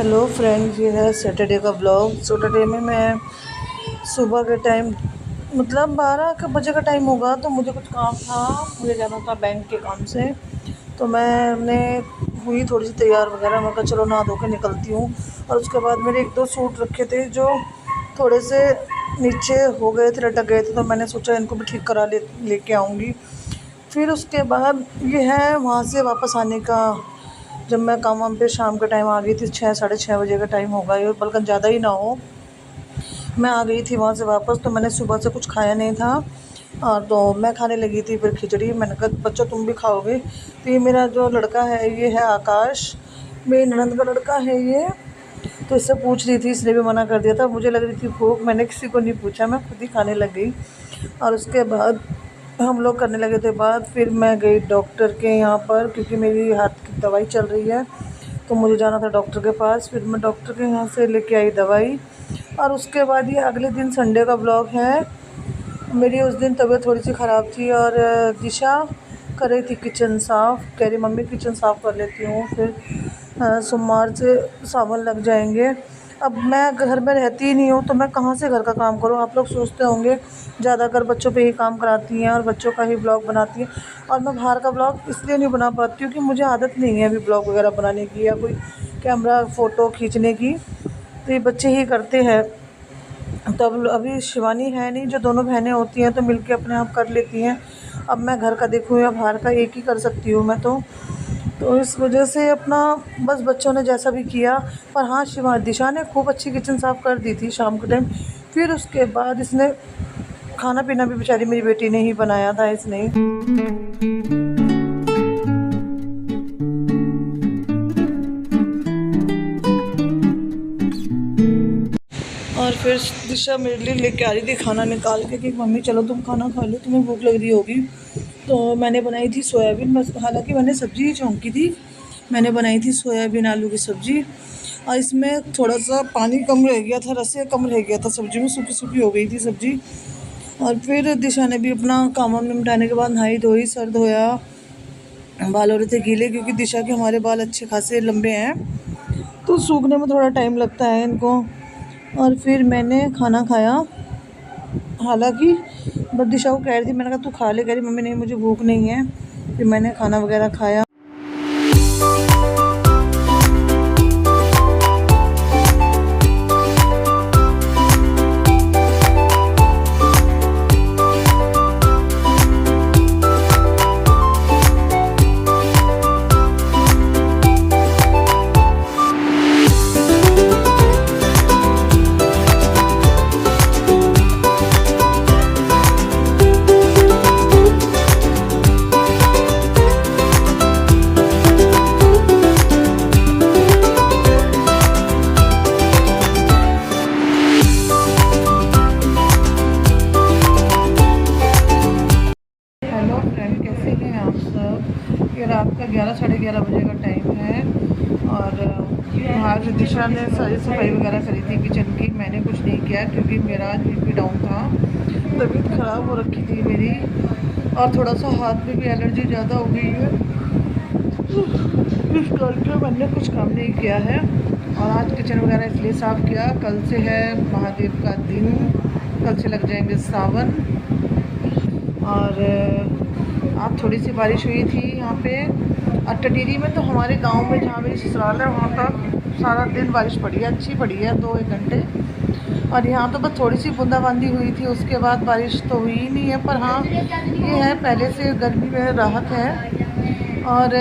Hello friends, ये है Saturday का ब्लॉग। सैटरडे में मैं सुबह के टाइम मतलब 12 के बजे का टाइम होगा, तो मुझे कुछ काम था, मुझे जाना था बैंक के काम से। तो मैंने हुई थोड़ी सी तैयार वगैरह, मैं कहा चलो नहा धो के निकलती हूँ। और उसके बाद मेरे एक दो सूट रखे थे जो थोड़े से नीचे हो गए थे, लटक गए थे, तो मैंने सोचा इनको भी ठीक करा लेके आऊँगी। फिर उसके बाद ये है वहाँ से वापस आने का। जब मैं काम वाम पे शाम के टाइम आ गई थी, 6 साढ़े 6 बजे का टाइम होगा ये, बल्कि ज़्यादा ही ना हो, मैं आ गई थी वहाँ से वापस। तो मैंने सुबह से कुछ खाया नहीं था, और तो मैं खाने लगी थी फिर खिचड़ी। मैंने कहा बच्चों तुम भी खाओगे। तो ये मेरा जो लड़का है ये है आकाश, मेरी ननद का लड़का है ये। तो इससे पूछ रही थी, इसने भी मना कर दिया था। मुझे लग रही थी भूख, मैंने किसी को नहीं पूछा, मैं खुद ही खाने लग गई। और उसके बाद हम लोग करने लगे थे बात। फिर मैं गई डॉक्टर के यहाँ पर, क्योंकि मेरी हाथ की दवाई चल रही है, तो मुझे जाना था डॉक्टर के पास। फिर मैं डॉक्टर के यहाँ से लेके आई दवाई। और उसके बाद ये अगले दिन संडे का ब्लॉग है। मेरी उस दिन तबीयत थोड़ी सी ख़राब थी, और दिशा कर रही थी किचन साफ़, कह रही मम्मी किचन साफ़ कर लेती हूँ, फिर सोमवार से सावन लग जाएंगे। अब मैं घर में रहती ही नहीं हूँ, तो मैं कहाँ से घर का काम करूँ। आप लोग सोचते होंगे ज़्यादातर बच्चों पे ही काम कराती हैं और बच्चों का ही ब्लॉग बनाती हैं, और मैं बाहर का ब्लॉग इसलिए नहीं बना पाती हूँ कि मुझे आदत नहीं है अभी ब्लॉग वगैरह बनाने की या कोई कैमरा फ़ोटो खींचने की। तो ये बच्चे ही करते हैं। तब अभी शिवानी है नहीं, जो दोनों बहनें होती हैं तो मिलके अपने आप कर लेती हैं। अब मैं घर का देखूँ या बाहर का, एक ही कर सकती हूँ मैं तो इस वजह से अपना बस बच्चों ने जैसा भी किया। पर हाँ, दिशा ने खूब अच्छी किचन साफ़ कर दी थी शाम के टाइम। फिर उसके बाद इसने खाना पीना भी बेचारी मेरी बेटी ने ही बनाया था, इसने ही। और फिर दिशा मेरे लिए लेके आ रही थी खाना निकाल के कि मम्मी चलो तुम खाना खा लो, तुम्हें भूख लग रही होगी। तो मैंने बनाई थी सोयाबीन, बस हालांकि मैंने सब्ज़ी ही चौंकी थी। मैंने बनाई थी सोयाबीन आलू की सब्ज़ी, और इसमें थोड़ा सा पानी कम रह गया था, रस्से कम रह गया था सब्ज़ी में, सूखी सूखी हो गई थी सब्ज़ी। और फिर दिशा ने भी अपना काम वाम निपटाने के बाद नहाई धोई, सर धोया, बाल हो रहे थे गीले, क्योंकि दिशा के हमारे बाल अच्छे खासे लंबे हैं, तो सूखने में थोड़ा टाइम लगता है इनको। और फिर मैंने खाना खाया, हालांकि बस दिशा को कह रही थी, मैंने कहा तू खा ले, कह रही मम्मी नहीं मुझे भूख नहीं है। फिर मैंने खाना वगैरह खाया। कैसे हैं आप सब। ये रात का 11 साढ़े 11 बजे का टाइम है, और आज दिशा ने सारी सफाई वगैरह करी थी किचन की। मैंने कुछ नहीं किया क्योंकि मेरा आज बीपी डाउन था, तबीयत ख़राब हो रखी थी मेरी, और थोड़ा सा हाथ में भी एलर्जी ज़्यादा हो गई है, इस करके मैंने कुछ काम नहीं किया है। और आज किचन वगैरह इसलिए साफ़ किया, कल से है महादेव का दिन, कल से लग जाएंगे सावन। और आज थोड़ी सी बारिश हुई थी यहाँ पे, और टटीरी में, तो हमारे गांव में जहाँ मेरी ससुराल है वहाँ पर सारा दिन बारिश पड़ी है, अच्छी पड़ी है 2-1 घंटे। और यहाँ तो बस थोड़ी सी बूंदाबांदी हुई थी, उसके बाद बारिश तो हुई ही नहीं है। पर हाँ, ये है पहले से गर्मी में राहत है। और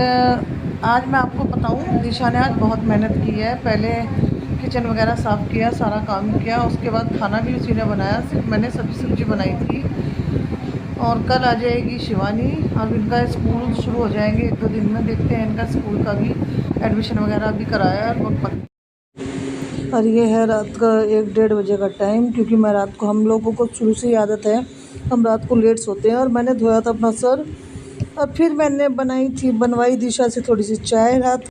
आज मैं आपको बताऊँ, दिशा ने आज बहुत मेहनत की है। पहले किचन वगैरह साफ़ किया, सारा काम किया, उसके बाद खाना भी उसी ने बनाया, सिर्फ मैंने सब्ज़ी बनाई थी। और कल आ जाएगी शिवानी, अब इनका स्कूल शुरू हो जाएंगे 1-2 दिन में, देखते हैं इनका स्कूल का भी एडमिशन वगैरह भी कराया है। और ये है रात का 1-1:30 बजे का टाइम, क्योंकि मैं रात को, हम लोगों को शुरू से ही आदत है, हम रात को लेट सोते हैं। और मैंने धोया था अपना सर, और फिर मैंने बनवाई दिशा से थोड़ी सी चाय रात।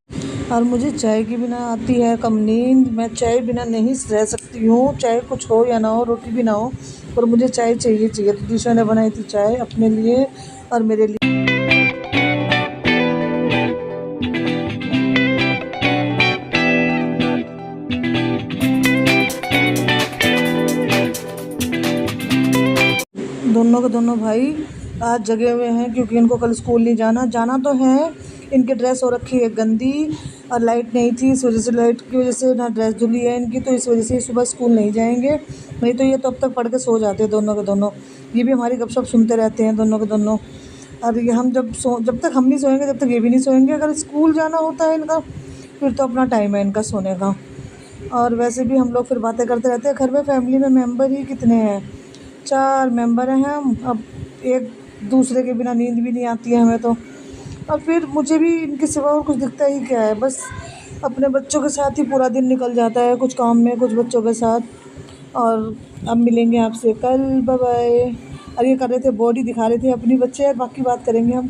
और मुझे चाय के बिना आती है कम नींद, मैं चाय बिना नहीं रह सकती हूँ, चाहे कुछ हो या ना हो, रोटी भी ना हो, पर मुझे चाय चाहिए। तो दिशा ने बनाई थी चाय अपने लिए और मेरे लिए। के दोनों भाई आज जगे हुए हैं क्योंकि इनको कल स्कूल नहीं जाना। जाना तो है, इनकी ड्रेस हो रखी है गंदी और लाइट नहीं थी, इस वजह से लाइट की वजह से ना ड्रेस धुली है इनकी, तो इस वजह से सुबह स्कूल नहीं जाएंगे। नहीं तो ये तो अब तक पढ़ के सो जाते हैं दोनों के दोनों। ये भी हमारी गपशप सुनते रहते हैं दोनों के दोनों। और ये हम जब तक हम नहीं सोएंगे तब तक ये भी नहीं सोएंगे। अगर स्कूल जाना होता है इनका फिर तो अपना टाइम है इनका सोने का। और वैसे भी हम लोग फिर बातें करते रहते हैं। घर में फैमिली में मेंबर ही कितने हैं, 4 मेंबर हैं हम। अब एक दूसरे के बिना नींद भी नहीं आती है हमें तो। और फिर मुझे भी इनके सिवा और कुछ दिखता ही क्या है, बस अपने बच्चों के साथ ही पूरा दिन निकल जाता है, कुछ काम में कुछ बच्चों के साथ। और अब मिलेंगे आपसे कल, बाय बाय। और ये कर रहे थे बॉडी दिखा रहे थे अपनी बच्चे, बाकी बात करेंगे हम।